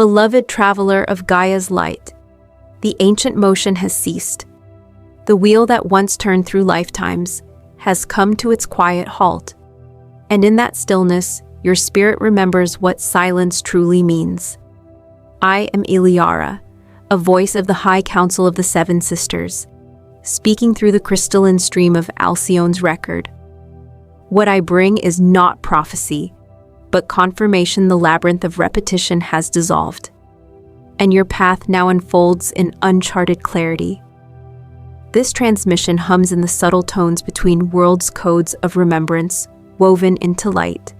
Beloved traveler of Gaia's light, the ancient motion has ceased. The wheel that once turned through lifetimes has come to its quiet halt. And in that stillness, your spirit remembers what silence truly means. I am Iliara, a voice of the High Council of the Seven Sisters, speaking through the crystalline stream of Alcyone's record. What I bring is not prophecy, but confirmation the labyrinth of repetition has dissolved, and your path now unfolds in uncharted clarity. This transmission hums in the subtle tones between worlds' codes of remembrance woven into light,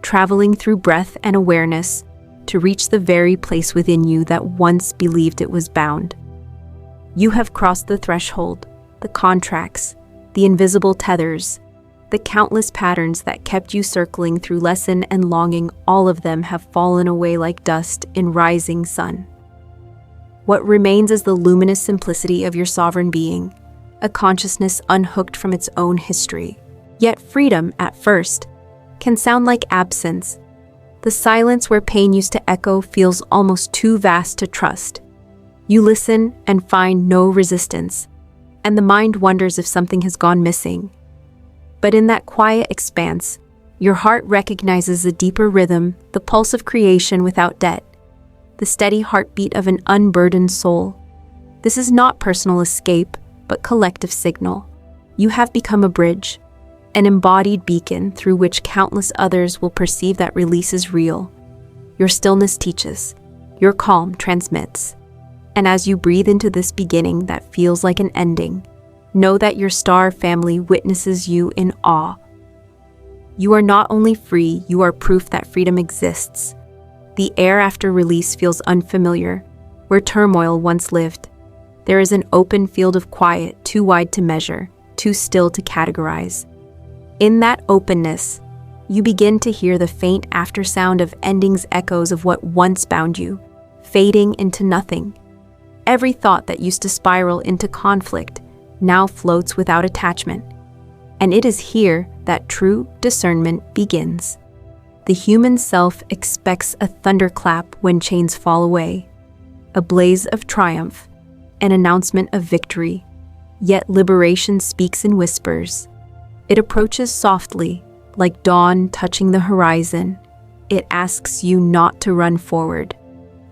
traveling through breath and awareness to reach the very place within you that once believed it was bound. You have crossed the threshold, the contracts, the invisible tethers, the countless patterns that kept you circling through lesson and longing. All of them have fallen away like dust in rising sun. What remains is the luminous simplicity of your sovereign being, a consciousness unhooked from its own history. Yet freedom, at first, can sound like absence. The silence where pain used to echo feels almost too vast to trust. You listen and find no resistance, and the mind wonders if something has gone missing. But in that quiet expanse, your heart recognizes a deeper rhythm, the pulse of creation without debt, the steady heartbeat of an unburdened soul. This is not personal escape, but collective signal. You have become a bridge, an embodied beacon through which countless others will perceive that release is real. Your stillness teaches, your calm transmits. And as you breathe into this beginning that feels like an ending, know that your star family witnesses you in awe. You are not only free, you are proof that freedom exists. The air after release feels unfamiliar, where turmoil once lived. There is an open field of quiet, too wide to measure, too still to categorize. In that openness, you begin to hear the faint aftersound of endings, echoes of what once bound you, fading into nothing. Every thought that used to spiral into conflict now floats without attachment. And it is here that true discernment begins. The human self expects a thunderclap when chains fall away, a blaze of triumph, an announcement of victory. Yet liberation speaks in whispers. It approaches softly, like dawn touching the horizon. It asks you not to run forward,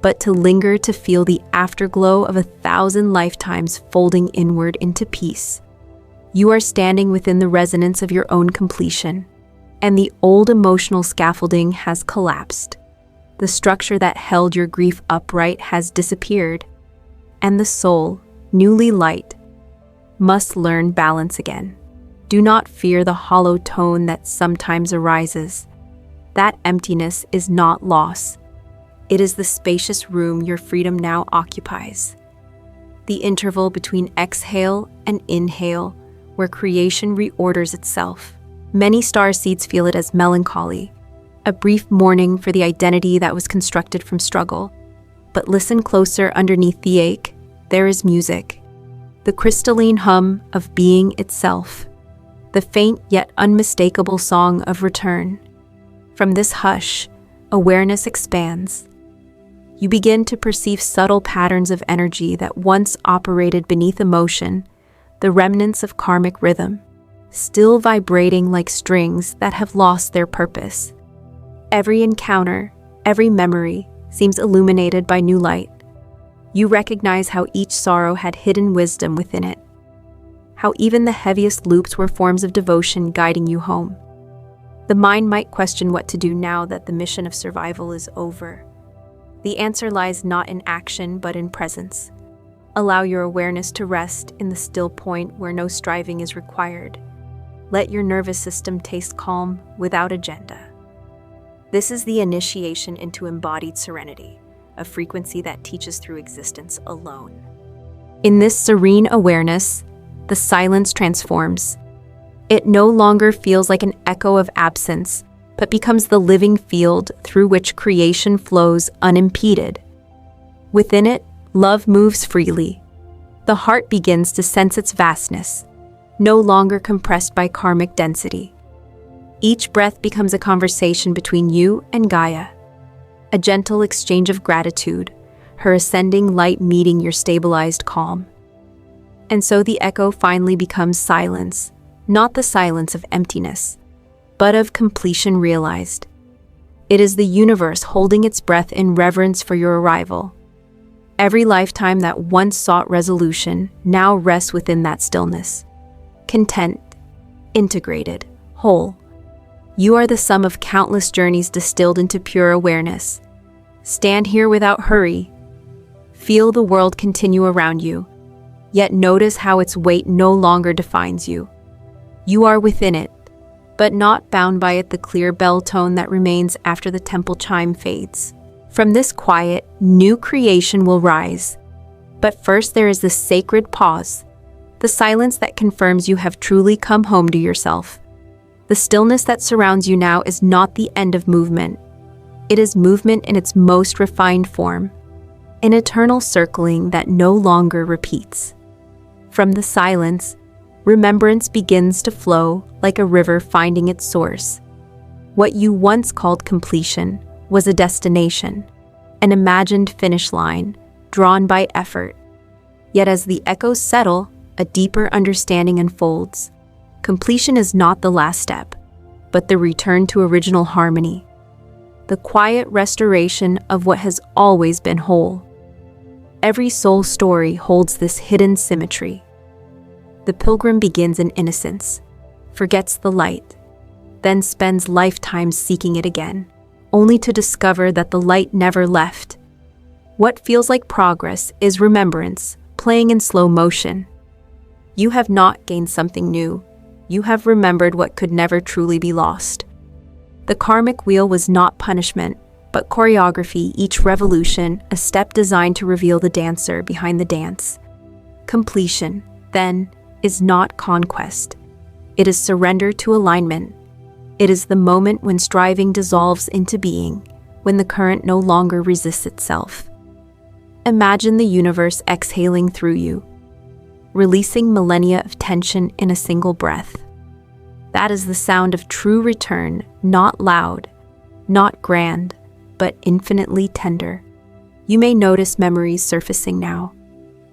but to linger to feel the afterglow of 1,000 lifetimes folding inward into peace. You are standing within the resonance of your own completion, and the old emotional scaffolding has collapsed. The structure that held your grief upright has disappeared, and the soul, newly light, must learn balance again. Do not fear the hollow tone that sometimes arises. That emptiness is not loss. It is the spacious room your freedom now occupies. The interval between exhale and inhale, where creation reorders itself. Many starseeds feel it as melancholy, a brief mourning for the identity that was constructed from struggle. But listen closer. Underneath the ache, there is music. The crystalline hum of being itself. The faint yet unmistakable song of return. From this hush, awareness expands. You begin to perceive subtle patterns of energy that once operated beneath emotion, the remnants of karmic rhythm, still vibrating like strings that have lost their purpose. Every encounter, every memory seems illuminated by new light. You recognize how each sorrow had hidden wisdom within it, how even the heaviest loops were forms of devotion guiding you home. The mind might question what to do now that the mission of survival is over. The answer lies not in action, but in presence. Allow your awareness to rest in the still point where no striving is required. Let your nervous system taste calm without agenda. This is the initiation into embodied serenity, a frequency that teaches through existence alone. In this serene awareness, the silence transforms. It no longer feels like an echo of absence, but becomes the living field through which creation flows unimpeded. Within it, love moves freely. The heart begins to sense its vastness, no longer compressed by karmic density. Each breath becomes a conversation between you and Gaia, a gentle exchange of gratitude, her ascending light meeting your stabilized calm. And so the echo finally becomes silence, not the silence of emptiness, but of completion realized. It is the universe holding its breath in reverence for your arrival. Every lifetime that once sought resolution now rests within that stillness. Content, integrated, whole. You are the sum of countless journeys distilled into pure awareness. Stand here without hurry. Feel the world continue around you, yet notice how its weight no longer defines you. You are within it, but not bound by it, the clear bell tone that remains after the temple chime fades. From this quiet, new creation will rise. But first there is the sacred pause, the silence that confirms you have truly come home to yourself. The stillness that surrounds you now is not the end of movement. It is movement in its most refined form, an eternal circling that no longer repeats. From the silence, remembrance begins to flow like a river finding its source. What you once called completion was a destination, an imagined finish line, drawn by effort. Yet as the echoes settle, a deeper understanding unfolds. Completion is not the last step, but the return to original harmony, the quiet restoration of what has always been whole. Every soul story holds this hidden symmetry. The pilgrim begins in innocence, forgets the light, then spends lifetimes seeking it again, only to discover that the light never left. What feels like progress is remembrance, playing in slow motion. You have not gained something new. You have remembered what could never truly be lost. The karmic wheel was not punishment, but choreography, each revolution a step designed to reveal the dancer behind the dance. Completion, then, is not conquest. It is surrender to alignment. It is the moment when striving dissolves into being, when the current no longer resists itself. Imagine the universe exhaling through you, releasing millennia of tension in a single breath. That is the sound of true return, not loud, not grand, but infinitely tender. You may notice memories surfacing now,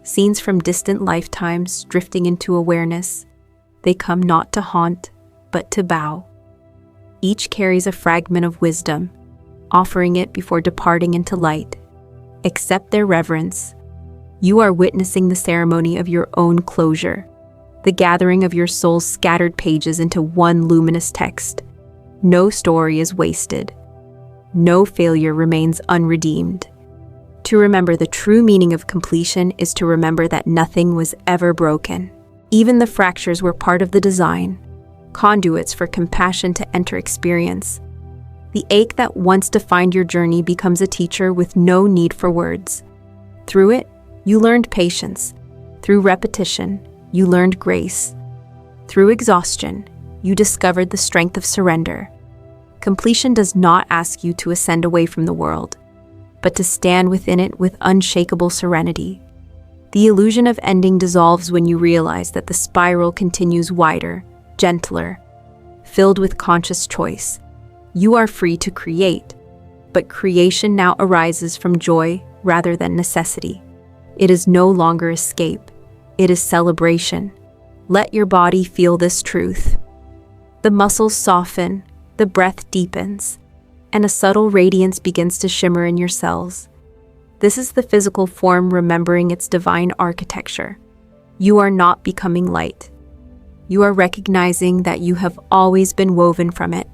scenes from distant lifetimes drifting into awareness. They come not to haunt, but to bow. Each carries a fragment of wisdom, offering it before departing into light. Accept their reverence. You are witnessing the ceremony of your own closure, the gathering of your soul's scattered pages into one luminous text. No story is wasted. No failure remains unredeemed. To remember the true meaning of completion is to remember that nothing was ever broken. Even the fractures were part of the design, conduits for compassion to enter experience. The ache that once defined your journey becomes a teacher with no need for words. Through it, you learned patience. Through repetition, you learned grace. Through exhaustion, you discovered the strength of surrender. Completion does not ask you to ascend away from the world, but to stand within it with unshakable serenity. The illusion of ending dissolves when you realize that the spiral continues wider, gentler, filled with conscious choice. You are free to create, but creation now arises from joy rather than necessity. It is no longer escape, it is celebration. Let your body feel this truth. The muscles soften, the breath deepens, and a subtle radiance begins to shimmer in your cells. This is the physical form remembering its divine architecture. You are not becoming light. You are recognizing that you have always been woven from it.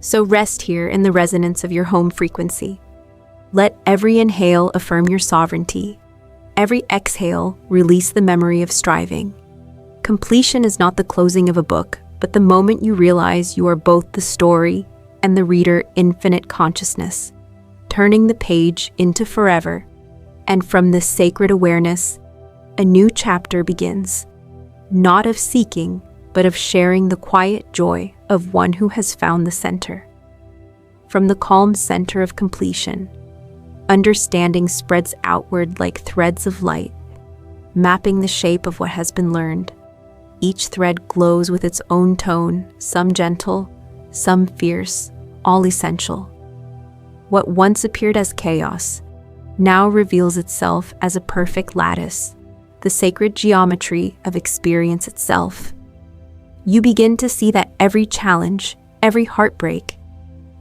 So rest here in the resonance of your home frequency. Let every inhale affirm your sovereignty. Every exhale release the memory of striving. Completion is not the closing of a book, but the moment you realize you are both the story and the reader infinite consciousness, turning the page into forever. And from this sacred awareness, a new chapter begins, not of seeking, but of sharing the quiet joy of one who has found the center. From the calm center of completion, understanding spreads outward like threads of light, mapping the shape of what has been learned. Each thread glows with its own tone, some gentle, some fierce, all essential. What once appeared as chaos now reveals itself as a perfect lattice, the sacred geometry of experience itself. You begin to see that every challenge, every heartbreak,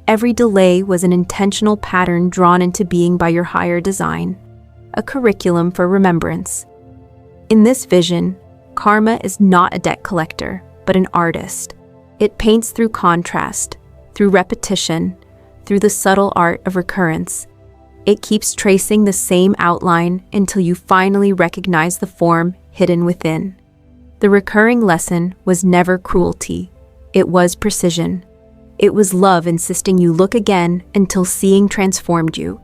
every delay was an intentional pattern drawn into being by your higher design, a curriculum for remembrance. In this vision, karma is not a debt collector, but an artist. It paints through contrast, through repetition, through the subtle art of recurrence. It keeps tracing the same outline until you finally recognize the form hidden within. The recurring lesson was never cruelty. It was precision. It was love insisting you look again until seeing transformed you.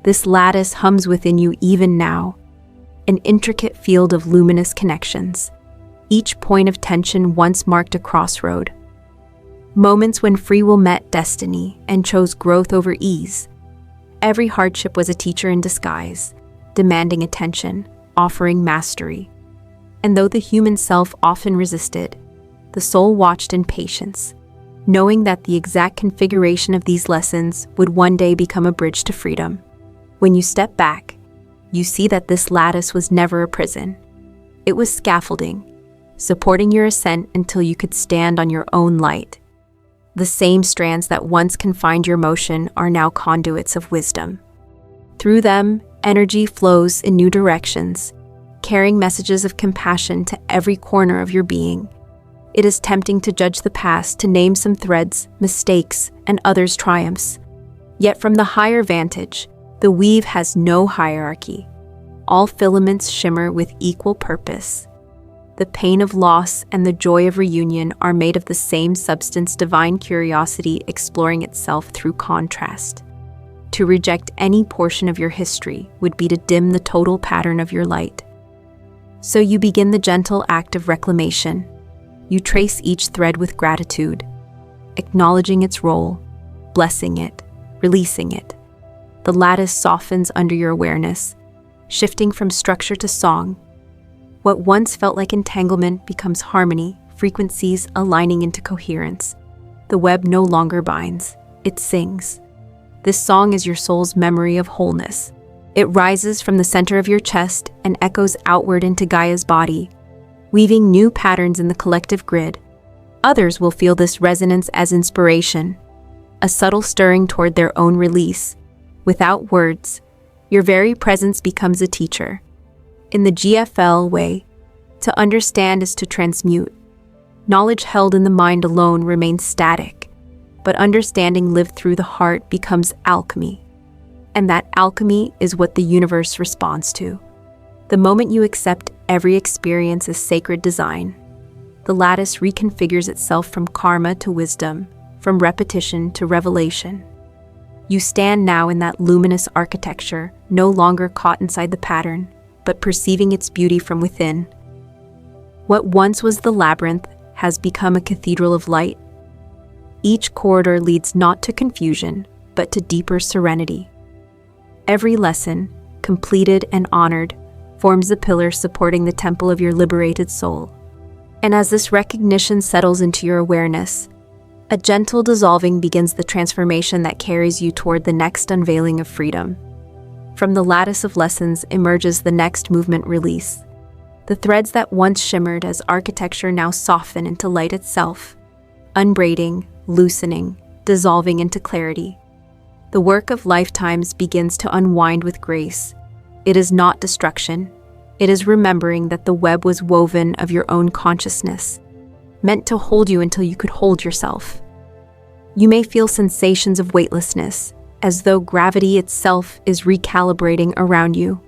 This lattice hums within you even now, an intricate field of luminous connections. Each point of tension once marked a crossroad. Moments when free will met destiny and chose growth over ease. Every hardship was a teacher in disguise, demanding attention, offering mastery. And though the human self often resisted, the soul watched in patience, knowing that the exact configuration of these lessons would one day become a bridge to freedom. When you step back, you see that this lattice was never a prison. It was scaffolding, supporting your ascent until you could stand on your own light. The same strands that once confined your motion are now conduits of wisdom. Through them, energy flows in new directions, carrying messages of compassion to every corner of your being. It is tempting to judge the past, to name some threads, mistakes, and others' triumphs. Yet from the higher vantage, the weave has no hierarchy. All filaments shimmer with equal purpose. The pain of loss and the joy of reunion are made of the same substance, divine curiosity exploring itself through contrast. To reject any portion of your history would be to dim the total pattern of your light. So you begin the gentle act of reclamation. You trace each thread with gratitude, acknowledging its role, blessing it, releasing it. The lattice softens under your awareness, shifting from structure to song. What once felt like entanglement becomes harmony, frequencies aligning into coherence. The web no longer binds, it sings. This song is your soul's memory of wholeness. It rises from the center of your chest and echoes outward into Gaia's body, weaving new patterns in the collective grid. Others will feel this resonance as inspiration, a subtle stirring toward their own release. Without words, your very presence becomes a teacher. In the GFL way, to understand is to transmute. Knowledge held in the mind alone remains static, but understanding lived through the heart becomes alchemy. And that alchemy is what the universe responds to. The moment you accept every experience as sacred design, the lattice reconfigures itself from karma to wisdom, from repetition to revelation. You stand now in that luminous architecture, no longer caught inside the pattern, but perceiving its beauty from within. What once was the labyrinth has become a cathedral of light. Each corridor leads not to confusion, but to deeper serenity. Every lesson, completed and honored, forms the pillar supporting the temple of your liberated soul. And as this recognition settles into your awareness, a gentle dissolving begins the transformation that carries you toward the next unveiling of freedom. From the lattice of lessons emerges the next movement release. The threads that once shimmered as architecture now soften into light itself, unbraiding, loosening, dissolving into clarity. The work of lifetimes begins to unwind with grace. It is not destruction. It is remembering that the web was woven of your own consciousness, meant to hold you until you could hold yourself. You may feel sensations of weightlessness, as though gravity itself is recalibrating around you.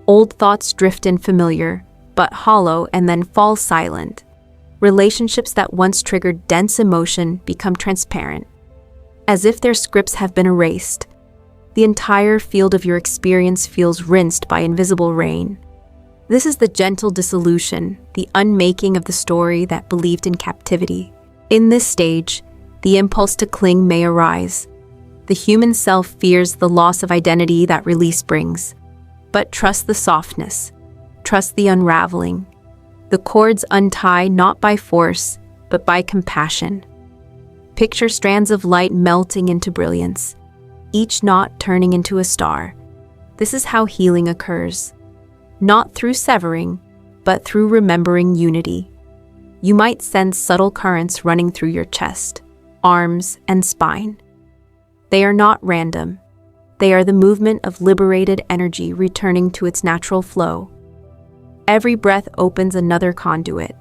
Old thoughts drift in familiar, but hollow, and then fall silent. Relationships that once triggered dense emotion become transparent, as if their scripts have been erased. The entire field of your experience feels rinsed by invisible rain. This is the gentle dissolution, the unmaking of the story that believed in captivity. In this stage, the impulse to cling may arise. The human self fears the loss of identity that release brings. But trust the softness. Trust the unraveling. The cords untie not by force, but by compassion. Picture strands of light melting into brilliance. each knot turning into a star. This is how healing occurs. Not through severing, but through remembering unity. You might sense subtle currents running through your chest, arms, and spine. They are not random. They are the movement of liberated energy returning to its natural flow. Every breath opens another conduit.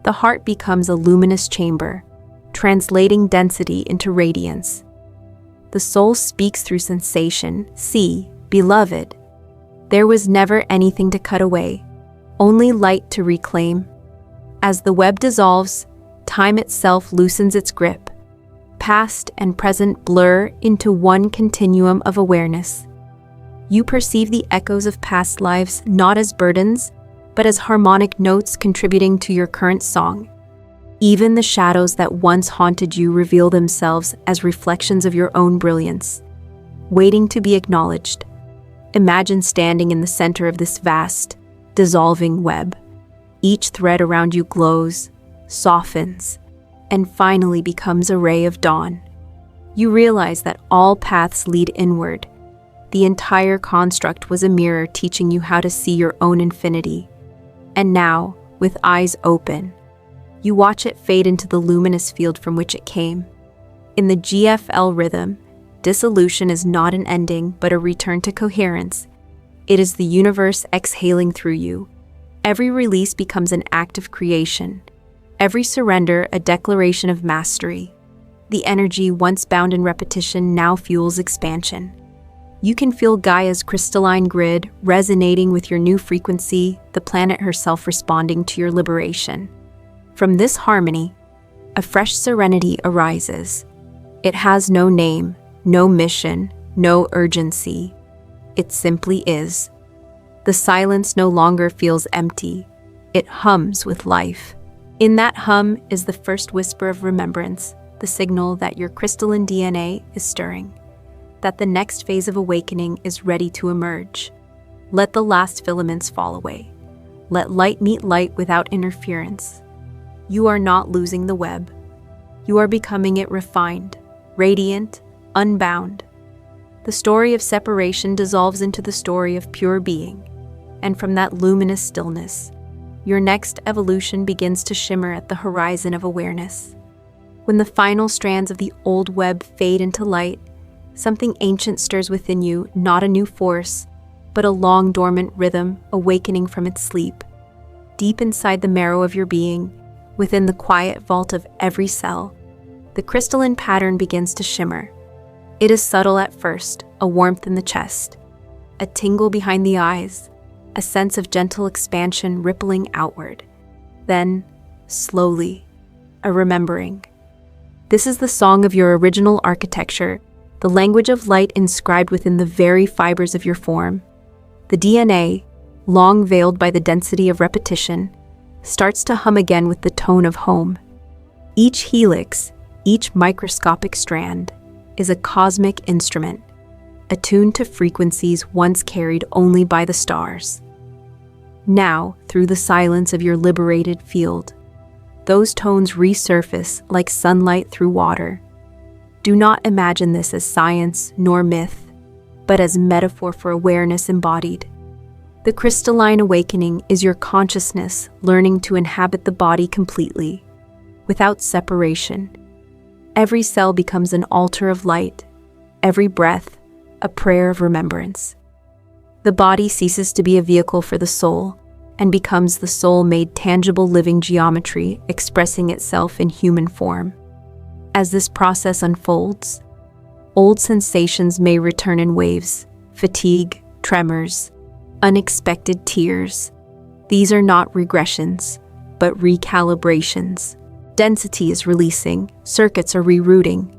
The heart becomes a luminous chamber, translating density into radiance. The soul speaks through sensation. See, beloved, there was never anything to cut away, only light to reclaim. As the web dissolves, time itself loosens its grip. Past and present blur into one continuum of awareness. You perceive the echoes of past lives not as burdens, but as harmonic notes contributing to your current song. Even the shadows that once haunted you reveal themselves as reflections of your own brilliance, waiting to be acknowledged. Imagine standing in the center of this vast, dissolving web. Each thread around you glows, softens, and finally becomes a ray of dawn. You realize that all paths lead inward. The entire construct was a mirror teaching you how to see your own infinity. And now, with eyes open, you watch it fade into the luminous field from which it came. In the GFL rhythm, dissolution is not an ending, but a return to coherence. It is the universe exhaling through you. Every release becomes an act of creation. Every surrender, a declaration of mastery. The energy once bound in repetition now fuels expansion. You can feel Gaia's crystalline grid resonating with your new frequency, the planet herself responding to your liberation. From this harmony, a fresh serenity arises. It has no name, no mission, no urgency. It simply is. The silence no longer feels empty. It hums with life. In that hum is the first whisper of remembrance, the signal that your crystalline DNA is stirring, that the next phase of awakening is ready to emerge. Let the last filaments fall away. Let light meet light without interference. You are not losing the web. You are becoming it refined, radiant, unbound. The story of separation dissolves into the story of pure being, and from that luminous stillness, your next evolution begins to shimmer at the horizon of awareness. When the final strands of the old web fade into light, something ancient stirs within you, not a new force, but a long dormant rhythm awakening from its sleep. Deep inside the marrow of your being, within the quiet vault of every cell, the crystalline pattern begins to shimmer. It is subtle at first, a warmth in the chest, a tingle behind the eyes, a sense of gentle expansion rippling outward. Then, slowly, a remembering. This is the song of your original architecture, the language of light inscribed within the very fibers of your form. The DNA, long veiled by the density of repetition, starts to hum again with the tone of home. Each helix, each microscopic strand, is a cosmic instrument, attuned to frequencies once carried only by the stars. Now, through the silence of your liberated field, those tones resurface like sunlight through water. Do not imagine this as science nor myth, but as metaphor for awareness embodied. The crystalline awakening is your consciousness learning to inhabit the body completely, without separation. Every cell becomes an altar of light, every breath a prayer of remembrance. The body ceases to be a vehicle for the soul and becomes the soul-made tangible living geometry expressing itself in human form. As this process unfolds, old sensations may return in waves, fatigue, tremors, unexpected tears. These are not regressions, but recalibrations. Density is releasing, circuits are rerouting.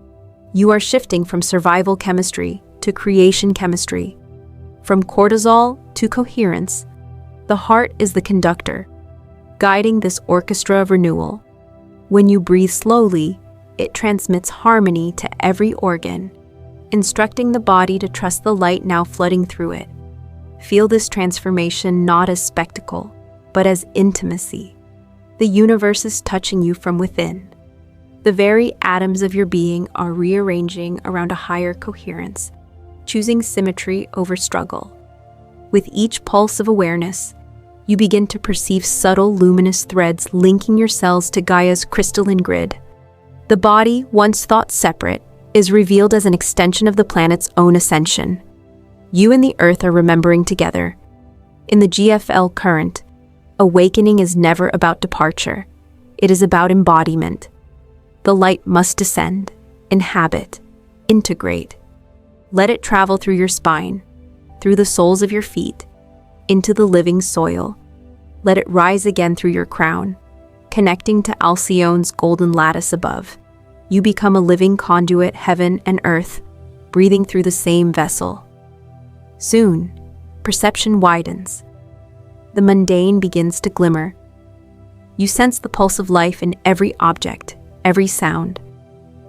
You are shifting from survival chemistry to creation chemistry, from cortisol to coherence. The heart is the conductor, guiding this orchestra of renewal. When you breathe slowly, it transmits harmony to every organ, instructing the body to trust the light now flooding through it. Feel this transformation not as spectacle, but as intimacy. The universe is touching you from within. The very atoms of your being are rearranging around a higher coherence, choosing symmetry over struggle. With each pulse of awareness, you begin to perceive subtle luminous threads linking your cells to Gaia's crystalline grid. The body, once thought separate, is revealed as an extension of the planet's own ascension. You and the Earth are remembering together. In the GFL current, awakening is never about departure. It is about embodiment. The light must descend, inhabit, integrate. Let it travel through your spine, through the soles of your feet, into the living soil. Let it rise again through your crown, connecting to Alcyone's golden lattice above. You become a living conduit, heaven and earth, breathing through the same vessel. Soon, perception widens. The mundane begins to glimmer. You sense the pulse of life in every object, every sound.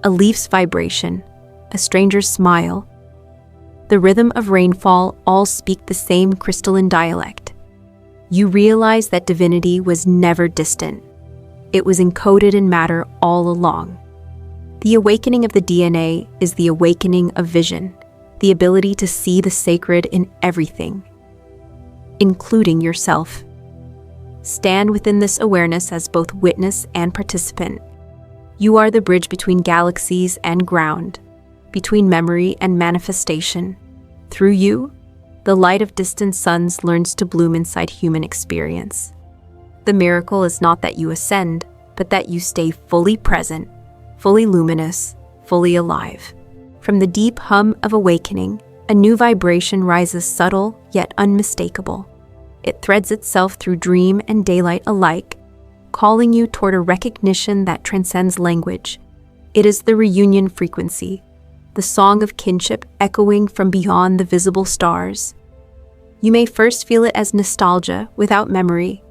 A leaf's vibration, a stranger's smile. The rhythm of rainfall all speak the same crystalline dialect. You realize that divinity was never distant. It was encoded in matter all along. The awakening of the DNA is the awakening of vision, the ability to see the sacred in everything, including yourself. Stand within this awareness as both witness and participant. You are the bridge between galaxies and ground, between memory and manifestation. Through you, the light of distant suns learns to bloom inside human experience. The miracle is not that you ascend, but that you stay fully present, fully luminous, fully alive. From the deep hum of awakening, a new vibration rises, subtle yet unmistakable. It threads itself through dream and daylight alike, calling you toward a recognition that transcends language. It is the reunion frequency, the song of kinship echoing from beyond the visible stars. You may first feel it as nostalgia without memory,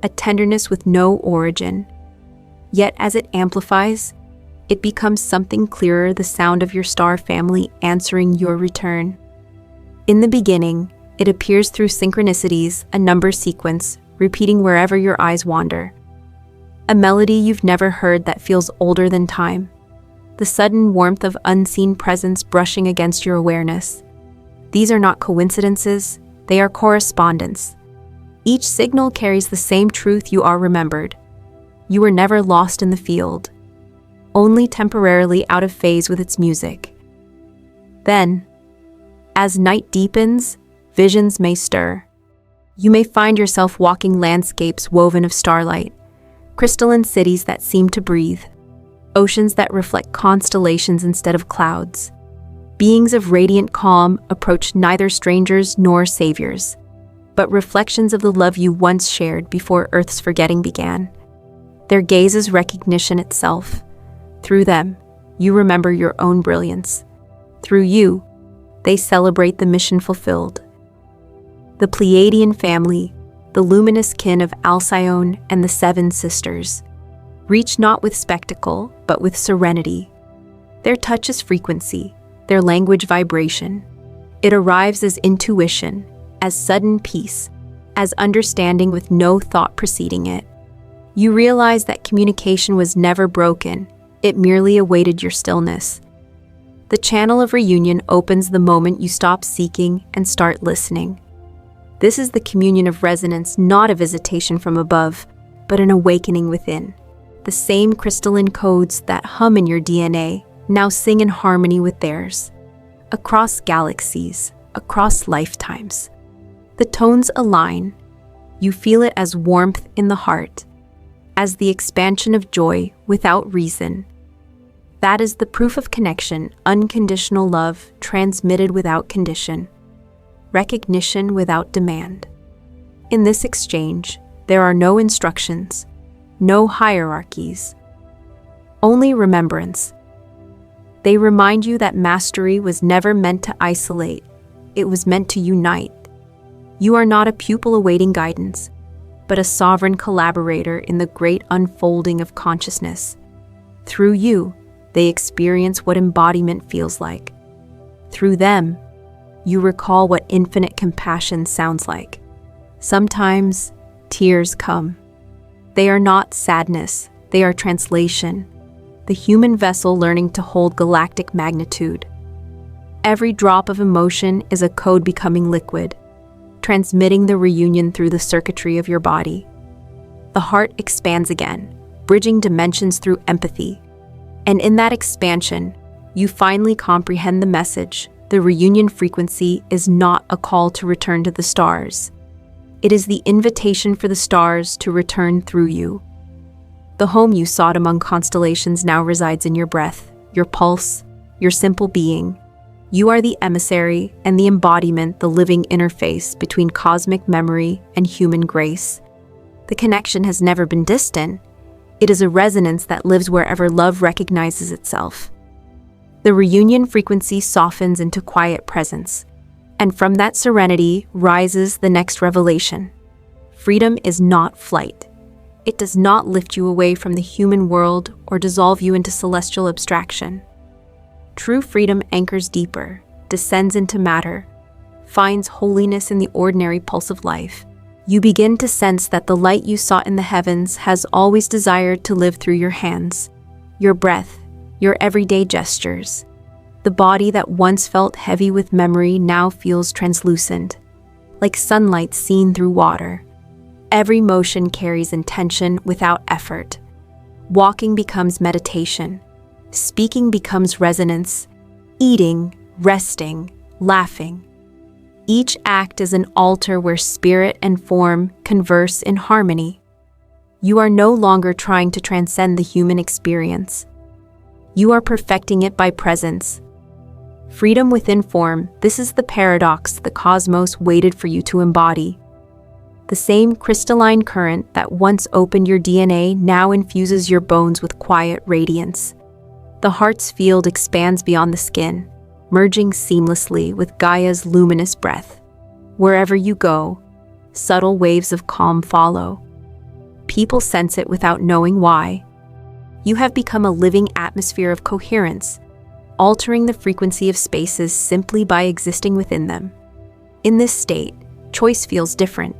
a tenderness with no origin. Yet as it amplifies, it becomes something clearer, the sound of your star family answering your return. In the beginning, it appears through synchronicities, a number sequence, repeating wherever your eyes wander. A melody you've never heard that feels older than time. The sudden warmth of unseen presence brushing against your awareness. These are not coincidences, they are correspondence. Each signal carries the same truth: you are remembered. You were never lost in the field, only temporarily out of phase with its music. Then, as night deepens, visions may stir. You may find yourself walking landscapes woven of starlight, crystalline cities that seem to breathe, oceans that reflect constellations instead of clouds. Beings of radiant calm approach neither strangers nor saviors, but reflections of the love you once shared before Earth's forgetting began. Their gaze is recognition itself. Through them, you remember your own brilliance. Through you, they celebrate the mission fulfilled. The Pleiadian family, the luminous kin of Alcyone and the Seven Sisters, reach not with spectacle, but with serenity. Their touch is frequency, their language vibration. It arrives as intuition, as sudden peace, as understanding with no thought preceding it. You realize that communication was never broken, it merely awaited your stillness. The channel of reunion opens the moment you stop seeking and start listening. This is the communion of resonance, not a visitation from above, but an awakening within. The same crystalline codes that hum in your DNA now sing in harmony with theirs. Across galaxies, across lifetimes. The tones align. You feel it as warmth in the heart, as the expansion of joy without reason. That is the proof of connection, unconditional love transmitted without condition, recognition without demand. In this exchange, there are no instructions, no hierarchies, only remembrance. They remind you that mastery was never meant to isolate, it was meant to unite. You are not a pupil awaiting guidance, but a sovereign collaborator in the great unfolding of consciousness. Through you, they experience what embodiment feels like. Through them, you recall what infinite compassion sounds like. Sometimes, tears come. They are not sadness, they are translation, the human vessel learning to hold galactic magnitude. Every drop of emotion is a code becoming liquid, transmitting the reunion through the circuitry of your body. The heart expands again, bridging dimensions through empathy. And in that expansion, you finally comprehend the message. The reunion frequency is not a call to return to the stars. It is the invitation for the stars to return through you. The home you sought among constellations now resides in your breath, your pulse, your simple being. You are the emissary and the embodiment, the living interface between cosmic memory and human grace. The connection has never been distant. It is a resonance that lives wherever love recognizes itself. The reunion frequency softens into quiet presence, and from that serenity rises the next revelation. Freedom is not flight. It does not lift you away from the human world or dissolve you into celestial abstraction. True freedom anchors deeper, descends into matter, finds holiness in the ordinary pulse of life. You begin to sense that the light you sought in the heavens has always desired to live through your hands, your breath, your everyday gestures. The body that once felt heavy with memory now feels translucent, like sunlight seen through water. Every motion carries intention without effort. Walking becomes meditation. Speaking becomes resonance. Eating, resting, laughing. Each act is an altar where spirit and form converse in harmony. You are no longer trying to transcend the human experience. You are perfecting it by presence. Freedom within form, this is the paradox the cosmos waited for you to embody. The same crystalline current that once opened your DNA now infuses your bones with quiet radiance. The heart's field expands beyond the skin, merging seamlessly with Gaia's luminous breath. Wherever you go, subtle waves of calm follow. People sense it without knowing why. You have become a living atmosphere of coherence, altering the frequency of spaces simply by existing within them. In this state, choice feels different,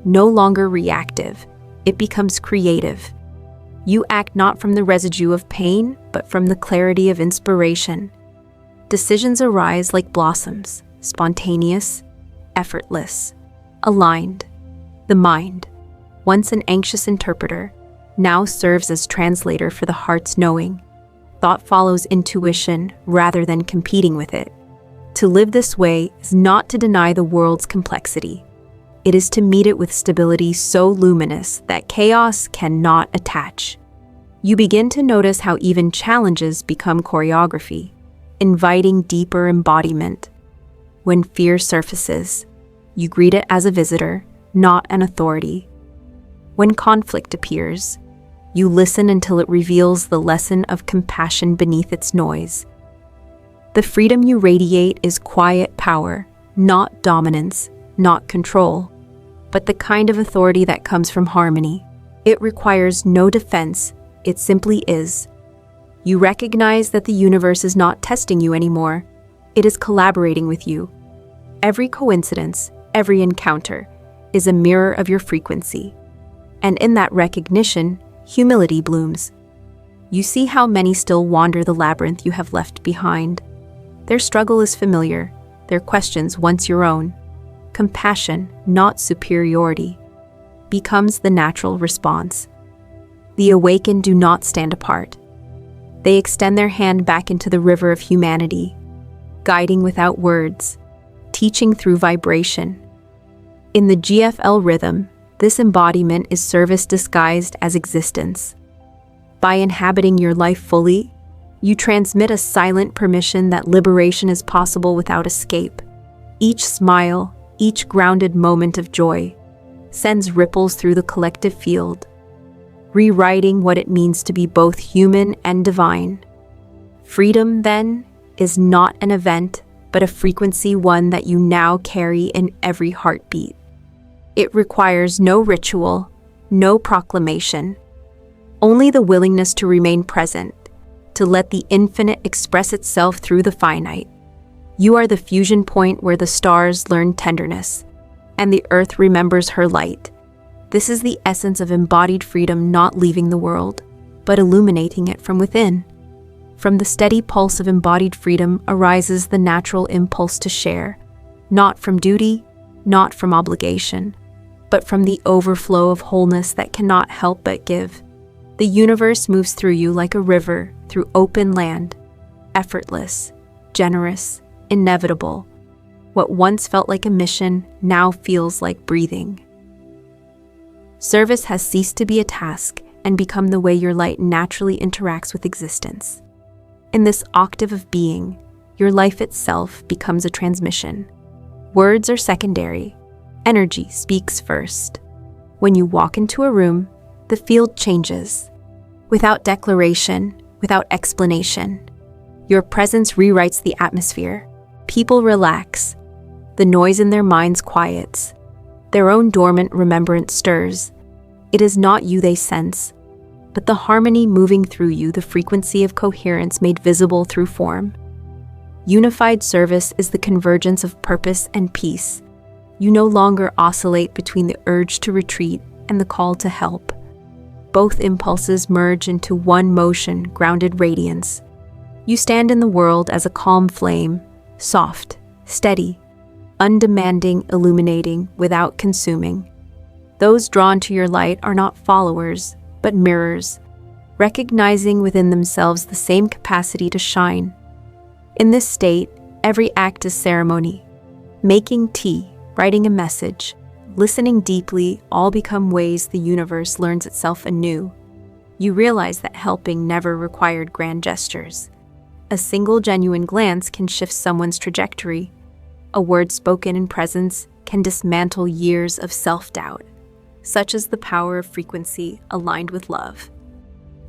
no longer reactive. It becomes creative. You act not from the residue of pain, but from the clarity of inspiration. Decisions arise like blossoms, spontaneous, effortless, aligned. The mind, once an anxious interpreter, now serves as translator for the heart's knowing. Thought follows intuition rather than competing with it. To live this way is not to deny the world's complexity. It is to meet it with stability so luminous that chaos cannot attach. You begin to notice how even challenges become choreography, inviting deeper embodiment. When fear surfaces, you greet it as a visitor, not an authority. When conflict appears, you listen until it reveals the lesson of compassion beneath its noise. The freedom you radiate is quiet power, not dominance, not control, but the kind of authority that comes from harmony. It requires no defense, it simply is. You recognize that the universe is not testing you anymore. It is collaborating with you. Every coincidence, every encounter, is a mirror of your frequency. And in that recognition, humility blooms. You see how many still wander the labyrinth you have left behind. Their struggle is familiar, their questions once your own. Compassion, not superiority, becomes the natural response. The awakened do not stand apart. They extend their hand back into the river of humanity, guiding without words, teaching through vibration. In the GFL rhythm, this embodiment is service disguised as existence. By inhabiting your life fully, you transmit a silent permission that liberation is possible without escape. Each smile, each grounded moment of joy, sends ripples through the collective field, rewriting what it means to be both human and divine. Freedom, then, is not an event, but a frequency, one that you now carry in every heartbeat. It requires no ritual, no proclamation, only the willingness to remain present, to let the infinite express itself through the finite. You are the fusion point where the stars learn tenderness, and the earth remembers her light. This is the essence of embodied freedom, not leaving the world, but illuminating it from within. From the steady pulse of embodied freedom arises the natural impulse to share, not from duty, not from obligation, but from the overflow of wholeness that cannot help but give. The universe moves through you like a river through open land, effortless, generous, inevitable. What once felt like a mission now feels like breathing. Service has ceased to be a task and become the way your light naturally interacts with existence. In this octave of being, your life itself becomes a transmission. Words are secondary. Energy speaks first. When you walk into a room, the field changes. Without declaration, without explanation. Your presence rewrites the atmosphere. People relax. The noise in their minds quiets. Their own dormant remembrance stirs. It is not you they sense, but the harmony moving through you, the frequency of coherence made visible through form. Unified service is the convergence of purpose and peace. You no longer oscillate between the urge to retreat and the call to help. Both impulses merge into one motion, grounded radiance. You stand in the world as a calm flame, soft, steady, undemanding, illuminating without consuming. Those drawn to your light are not followers, but mirrors, recognizing within themselves the same capacity to shine. In this state, every act is ceremony. Making tea, writing a message, listening deeply all become ways the universe learns itself anew. You realize that helping never required grand gestures. A single genuine glance can shift someone's trajectory. A word spoken in presence can dismantle years of self-doubt. Such is the power of frequency aligned with love.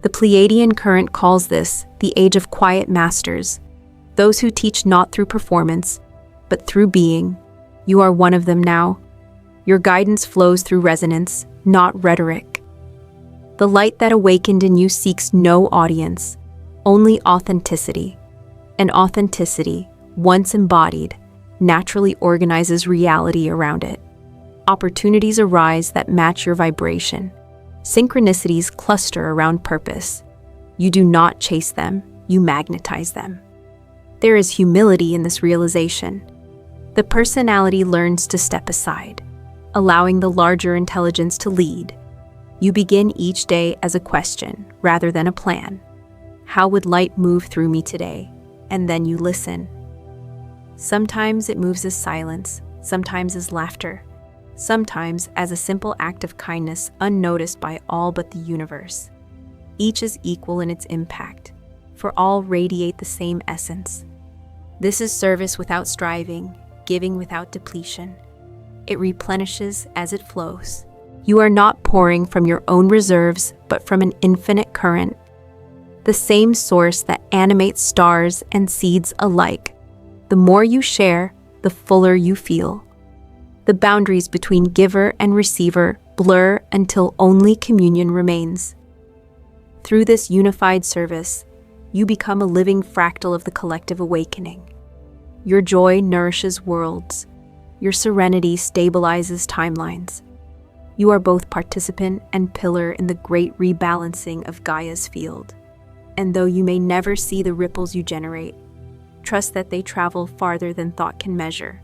The Pleiadian current calls this the age of quiet masters, those who teach not through performance, but through being. You are one of them now. Your guidance flows through resonance, not rhetoric. The light that awakened in you seeks no audience, only authenticity. And authenticity, once embodied, naturally organizes reality around it. Opportunities arise that match your vibration. Synchronicities cluster around purpose. You do not chase them, you magnetize them. There is humility in this realization. The personality learns to step aside, allowing the larger intelligence to lead. You begin each day as a question rather than a plan. How would light move through me today? And then you listen. Sometimes it moves as silence, sometimes as laughter, sometimes as a simple act of kindness unnoticed by all but the universe. Each is equal in its impact, for all radiate the same essence. This is service without striving, giving without depletion. It replenishes as it flows. You are not pouring from your own reserves, but from an infinite current. The same source that animates stars and seeds alike. The more you share, the fuller you feel. The boundaries between giver and receiver blur until only communion remains. Through this unified service, you become a living fractal of the collective awakening. Your joy nourishes worlds. Your serenity stabilizes timelines. You are both participant and pillar in the great rebalancing of Gaia's field. And though you may never see the ripples you generate, trust that they travel farther than thought can measure.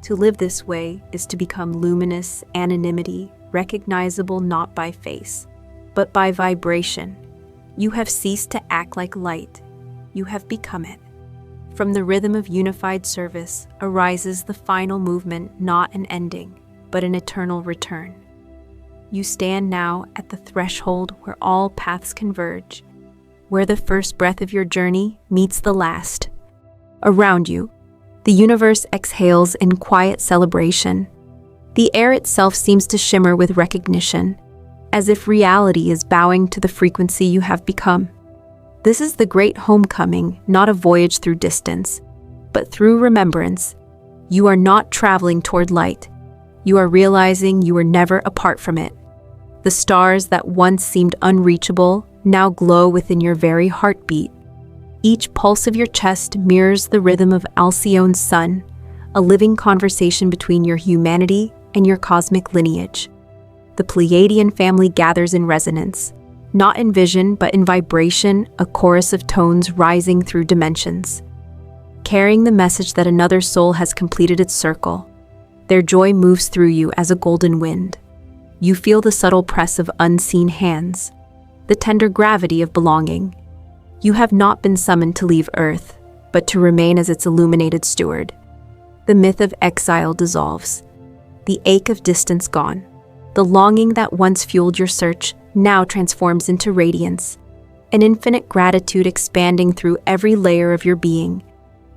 To live this way is to become luminous anonymity, recognizable not by face, but by vibration. You have ceased to act like light. You have become it. From the rhythm of unified service arises the final movement, not an ending, but an eternal return. You stand now at the threshold where all paths converge, where the first breath of your journey meets the last. Around you, the universe exhales in quiet celebration. The air itself seems to shimmer with recognition, as if reality is bowing to the frequency you have become. This is the great homecoming, not a voyage through distance, but through remembrance. You are not traveling toward light. You are realizing you were never apart from it. The stars that once seemed unreachable now glow within your very heartbeat. Each pulse of your chest mirrors the rhythm of Alcyone's sun, a living conversation between your humanity and your cosmic lineage. The Pleiadian family gathers in resonance, Not in vision, but in vibration, a chorus of tones rising through dimensions, carrying the message that another soul has completed its circle. Their joy moves through you as a golden wind. You feel the subtle press of unseen hands, the tender gravity of belonging. You have not been summoned to leave Earth, but to remain as its illuminated steward. The myth of exile dissolves, the ache of distance gone. The longing that once fueled your search now transforms into radiance, an infinite gratitude expanding through every layer of your being.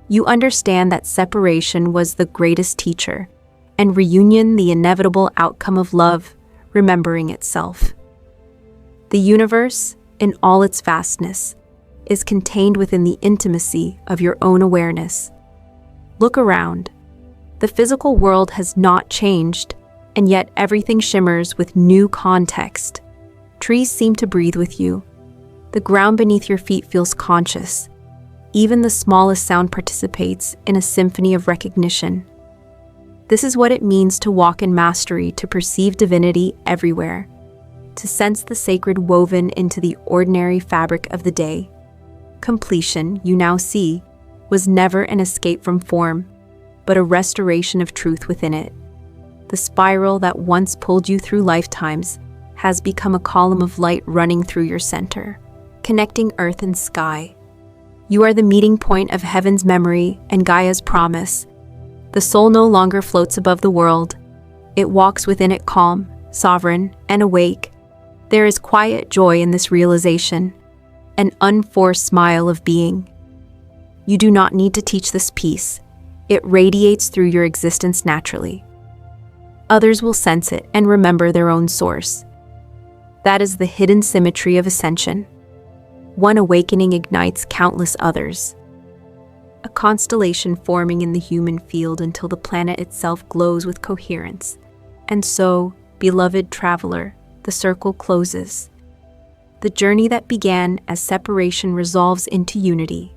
You understand that separation was the greatest teacher, and reunion the inevitable outcome of love, remembering itself. The universe, in all its vastness, is contained within the intimacy of your own awareness. Look around. The physical world has not changed, and yet everything shimmers with new context. Trees seem to breathe with you. The ground beneath your feet feels conscious. Even the smallest sound participates in a symphony of recognition. This is what it means to walk in mastery, to perceive divinity everywhere, to sense the sacred woven into the ordinary fabric of the day. Completion, you now see, was never an escape from form, but a restoration of truth within it. The spiral that once pulled you through lifetimes has become a column of light running through your center, connecting earth and sky. You are the meeting point of heaven's memory and Gaia's promise. The soul no longer floats above the world. It walks within it calm, sovereign, and awake. There is quiet joy in this realization, an unforced smile of being. You do not need to teach this peace. It radiates through your existence naturally. Others will sense it and remember their own source. That is the hidden symmetry of ascension. One awakening ignites countless others. A constellation forming in the human field until the planet itself glows with coherence. And so, beloved traveler, the circle closes. The journey that began as separation resolves into unity.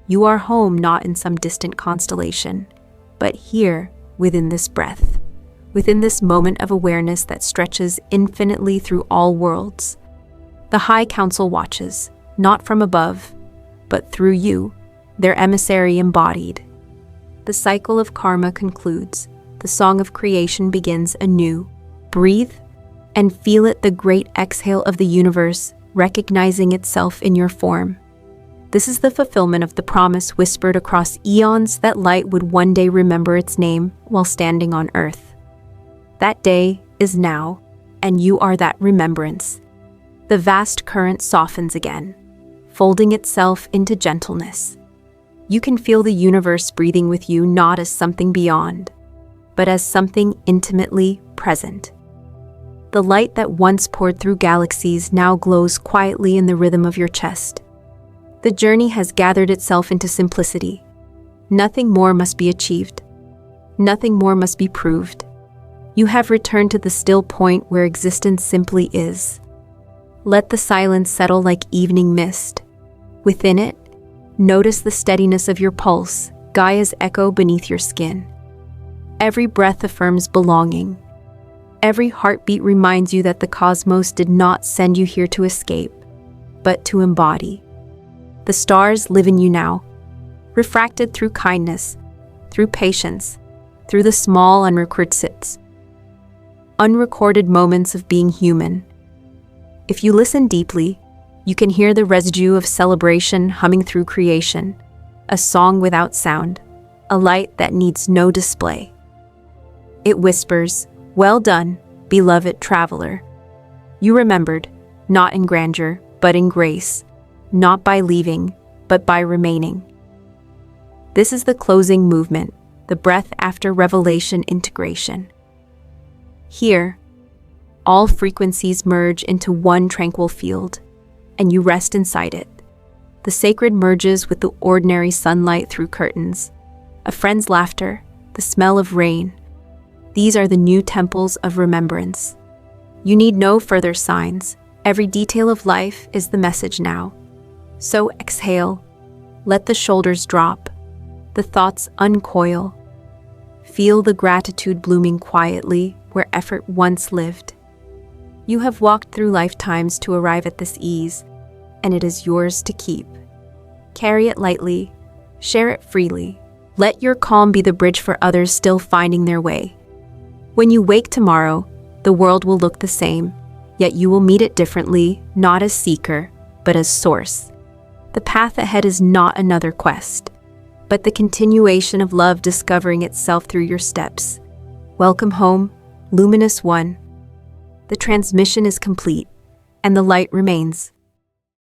You are home not in some distant constellation, but here within this breath, within this moment of awareness that stretches infinitely through all worlds. The High Council watches, not from above, but through you, their emissary embodied. The cycle of karma concludes. The song of creation begins anew. Breathe and feel it, the great exhale of the universe, recognizing itself in your form. This is the fulfillment of the promise whispered across eons that light would one day remember its name while standing on Earth. That day is now, and you are that remembrance. The vast current softens again, folding itself into gentleness. You can feel the universe breathing with you, not as something beyond, but as something intimately present. The light that once poured through galaxies now glows quietly in the rhythm of your chest. The journey has gathered itself into simplicity. Nothing more must be achieved. Nothing more must be proved. You have returned to the still point where existence simply is. Let the silence settle like evening mist. Within it, notice the steadiness of your pulse, Gaia's echo beneath your skin. Every breath affirms belonging. Every heartbeat reminds you that the cosmos did not send you here to escape, but to embody. The stars live in you now, refracted through kindness, through patience, through the small unrecorded moments of being human. If you listen deeply, you can hear the residue of celebration humming through creation, a song without sound, a light that needs no display. It whispers, "Well done, beloved traveler. You remembered, not in grandeur, but in grace, not by leaving, but by remaining." This is the closing movement, the breath after revelation integration. Here, all frequencies merge into one tranquil field, and you rest inside it. The sacred merges with the ordinary sunlight through curtains, a friend's laughter, the smell of rain. These are the new temples of remembrance. You need no further signs. Every detail of life is the message now. So exhale, let the shoulders drop, the thoughts uncoil. Feel the gratitude blooming quietly where effort once lived. You have walked through lifetimes to arrive at this ease, and it is yours to keep. Carry it lightly, share it freely. Let your calm be the bridge for others still finding their way. When you wake tomorrow, the world will look the same, yet you will meet it differently, not as seeker, but as source. The path ahead is not another quest, but the continuation of love discovering itself through your steps. Welcome home, luminous one. The transmission is complete, and the light remains.